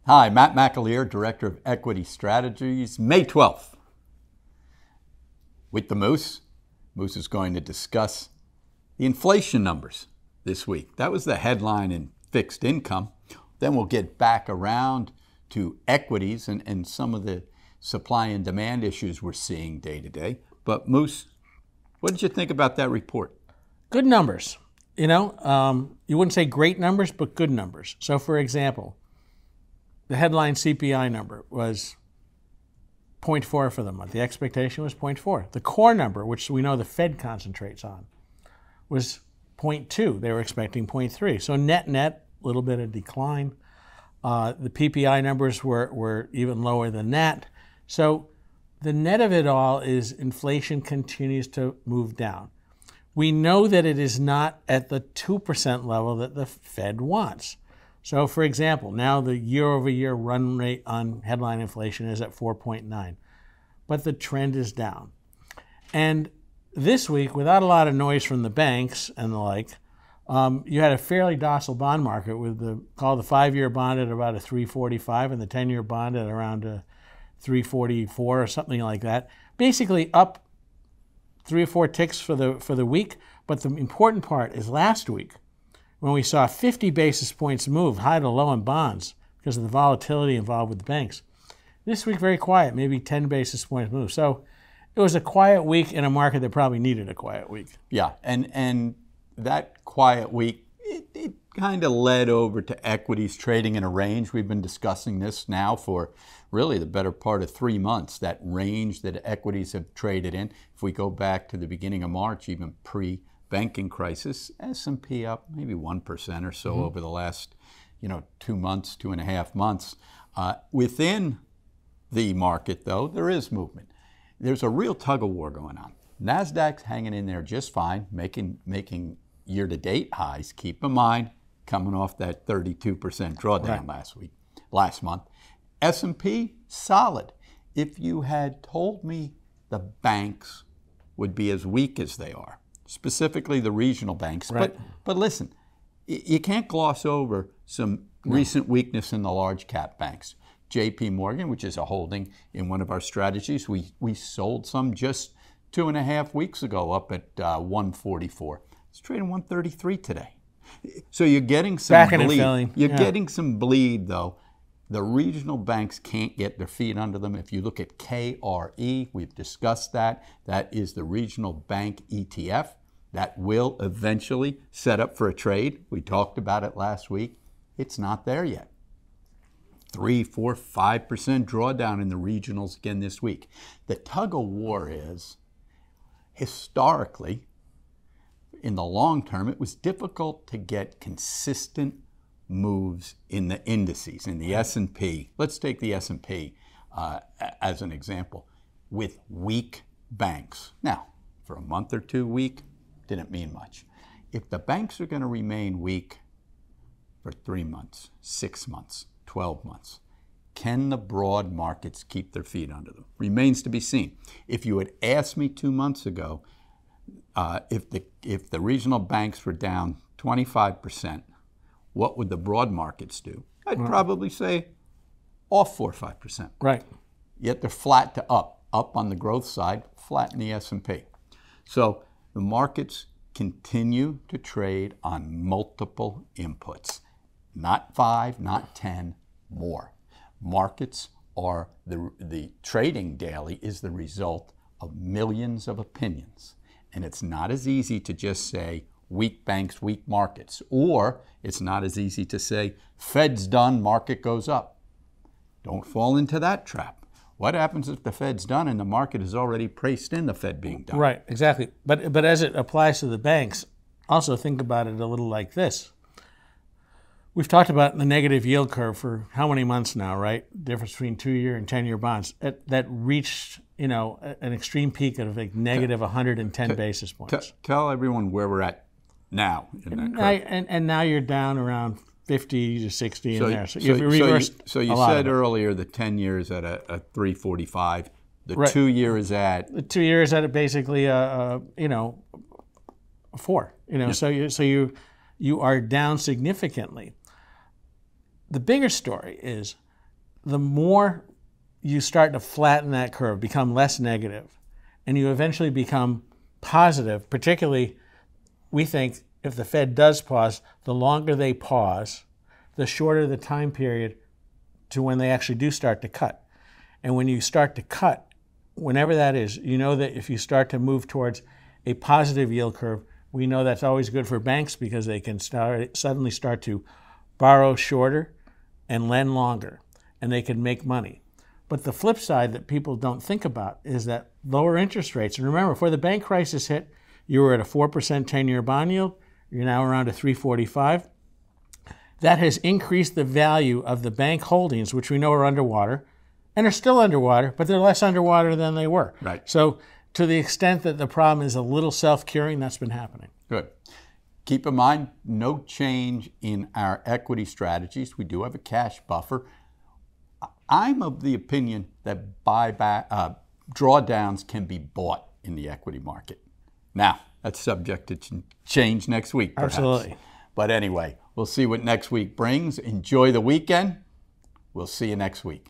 Hi, Matt McAleer, Director of Equity Strategies, May 12th. With the Moose is going to discuss the inflation numbers this week. That was the headline in fixed income. Then we'll get back around to equities and some of the supply and demand issues we're seeing day to day. But Moose, what did you think about that report? Good numbers. You wouldn't say great numbers, but good numbers. So for example, the headline CPI number was 0.4 for the month. The expectation was 0.4. The core number, which we know the Fed concentrates on, was 0.2. They were expecting 0.3. So net, a little bit of decline. The PPI numbers were even lower than that. So the net of it all is inflation continues to move down. We know that it is not at the 2% level that the Fed wants. So for example, now the year-over-year run rate on headline inflation is at 4.9, but the trend is down. And this week, without a lot of noise from the banks and the like, you had a fairly docile bond market with the 5-year bond at about a 345 and the 10-year bond at around a 344 or something like that. Basically up 3 or 4 ticks for the week. But the important part is last week, when we saw 50 basis points move high to low in bonds because of the volatility involved with the banks. This week, very quiet, maybe 10 basis points move. So it was a quiet week in a market that probably needed a quiet week. Yeah, and that quiet week, it kind of led over to equities trading in a range. We've been discussing this now for really the better part of 3 months, that range that equities have traded in. If we go back to the beginning of March, even pre-banking crisis, S&P up maybe 1% or so over the last 2 months, 2.5 months. Within the market, though, there is movement. There's a real tug-of-war going on. NASDAQ's hanging in there just fine, making year-to-date highs. Keep in mind, coming off that 32% drawdown last month. S&P, solid. If you had told me the banks would be as weak as they are, specifically the regional banks, but listen, you can't gloss over some recent weakness in the large cap banks. JP Morgan, which is a holding in one of our strategies, we sold some just 2.5 weeks ago up at 144. It's trading 133 today. So you're getting some bleed. You're getting some bleed, though. The regional banks can't get their feet under them. If you look at KRE, we've discussed that. That is the regional bank ETF that will eventually set up for a trade. We talked about it last week. It's not there yet. 3, 4, 5% drawdown in the regionals again this week. The tug of war is, historically, in the long term, it was difficult to get consistent moves in the indices, in the S&P. Let's take the S&P as an example, with weak banks. Now, for a month or two weak, didn't mean much. If the banks are going to remain weak for 3 months, 6 months, 12 months, can the broad markets keep their feet under them? Remains to be seen. If you had asked me 2 months ago, if the regional banks were down 25%, what would the broad markets do? I'd probably say off 4 or 5%. Right. Yet they're flat to up on the growth side, flat in the S&P. So the markets continue to trade on multiple inputs, not 5, not 10, more. Markets are the trading daily is the result of millions of opinions. And it's not as easy to just say weak banks, weak markets. Or it's not as easy to say Fed's done, market goes up. Don't fall into that trap. What happens if the Fed's done and the market is already priced in the Fed being done? Right, exactly. But as it applies to the banks, also think about it a little like this. We've talked about the negative yield curve for how many months now, right? Difference between 2-year and 10-year bonds that reached, an extreme peak of like negative 110 basis points. Tell everyone where we're at now in that curve. And now you're down around 50 to 60 in there. So you've reversed. So you said earlier the 10-year is at a 345. The 2-year is at? The 2-year is at basically a 4. So you are down significantly. The bigger story is the more you start to flatten that curve, become less negative, and you eventually become positive, particularly, we think if the Fed does pause, the longer they pause, the shorter the time period to when they actually do start to cut. And when you start to cut, whenever that is, you know that if you start to move towards a positive yield curve, we know that's always good for banks because they can suddenly start to borrow shorter and lend longer, and they can make money. But the flip side that people don't think about is that lower interest rates, and remember, before the bank crisis hit, you were at a 4% 10-year bond yield, you're now around a 3.45. That has increased the value of the bank holdings, which we know are underwater, and are still underwater, but they're less underwater than they were. Right. So to the extent that the problem is a little self-curing, that's been happening. Good. Keep in mind, no change in our equity strategies. We do have a cash buffer. I'm of the opinion that drawdowns can be bought in the equity market. Now, that's subject to change next week, perhaps. Absolutely. But anyway, we'll see what next week brings. Enjoy the weekend. We'll see you next week.